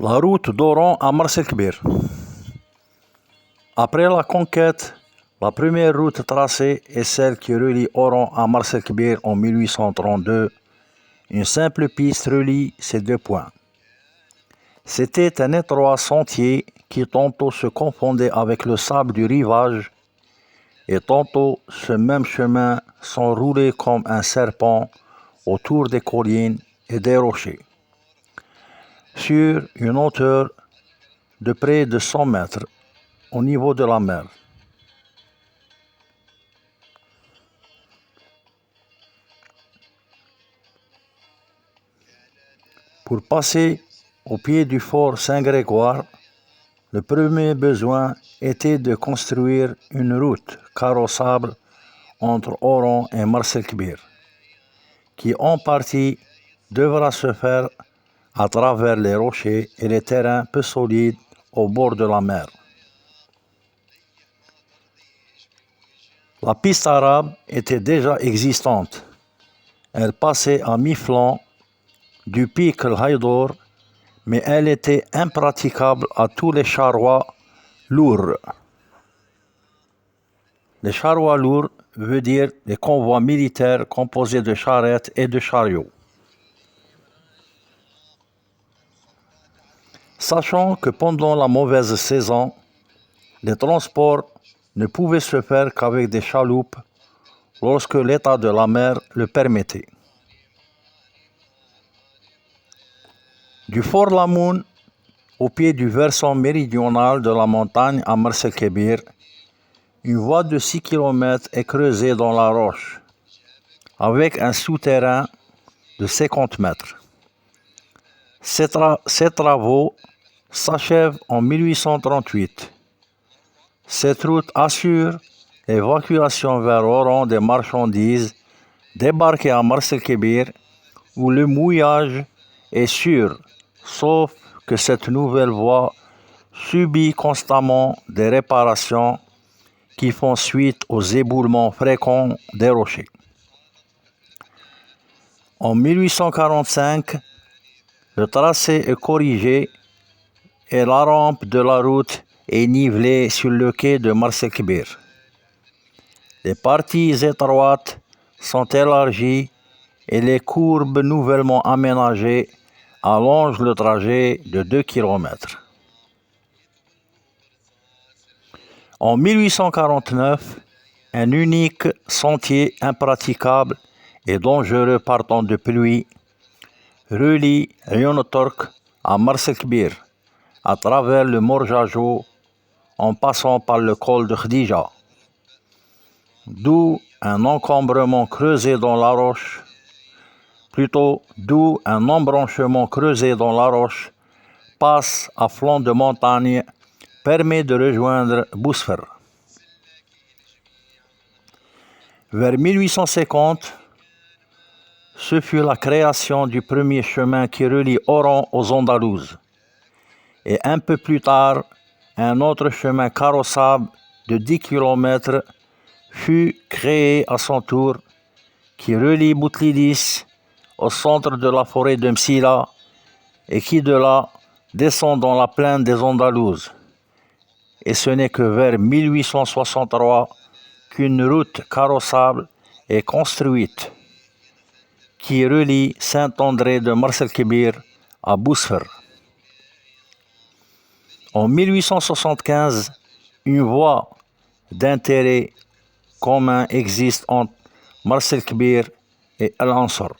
La route d'Oran à Mars el-Kbir. Après la conquête, la première route tracée est celle qui relie Oran à Mars el-Kbir en 1832. Une simple piste relie ces deux points. C'était un étroit sentier qui tantôt se confondait avec le sable du rivage et tantôt ce même chemin s'enroulait comme un serpent autour des collines et des rochers. Sur une hauteur de près de 100 mètres au niveau de la mer. Pour passer au pied du fort Saint-Grégoire, le premier besoin était de construire une route carrossable entre Oran et Mars el-Kbir, qui en partie devra se faire à travers les rochers et les terrains peu solides au bord de la mer. La piste arabe était déjà existante. Elle passait à mi-flanc du pic El-Haïdor, mais elle était impraticable à tous les charrois lourds. Les charrois lourds veut dire les convois militaires composés de charrettes et de chariots. Sachant que pendant la mauvaise saison, les transports ne pouvaient se faire qu'avec des chaloupes lorsque l'état de la mer le permettait. Du fort Lamoun, au pied du versant méridional de la montagne à Mars el-Kbir, une voie de 6 km est creusée dans la roche, avec un souterrain de 50 mètres. Ces travaux s'achèvent en 1838. Cette route assure l'évacuation vers Oran des marchandises débarquées à Mars el-Kbir, où le mouillage est sûr, sauf que cette nouvelle voie subit constamment des réparations qui font suite aux éboulements fréquents des rochers. En 1845, le tracé est corrigé et la rampe de la route est nivelée sur le quai de Mars el-Kbir. Les parties étroites sont élargies et les courbes nouvellement aménagées allongent le trajet de 2 km. En 1849, un unique sentier impraticable et dangereux partant de pluie relie Lyon-Tork à Mars el-Kbir à travers le Morjajo en passant par le col de Khadija, d'où un embranchement creusé dans la roche passe à flanc de montagne, permet de rejoindre Bousfer. Vers 1850, ce fut la création du premier chemin qui relie Oran aux Andalouses. Et un peu plus tard, un autre chemin carrossable de 10 km fut créé à son tour, qui relie Boutlidis au centre de la forêt de Msila et qui de là descend dans la plaine des Andalouses. Et ce n'est que vers 1863 qu'une route carrossable est construite qui relie Saint-André de Mars el-Kbir à Bousfer. En 1875, une voie d'intérêt commun existe entre Mars el-Kbir et Al-Ansar.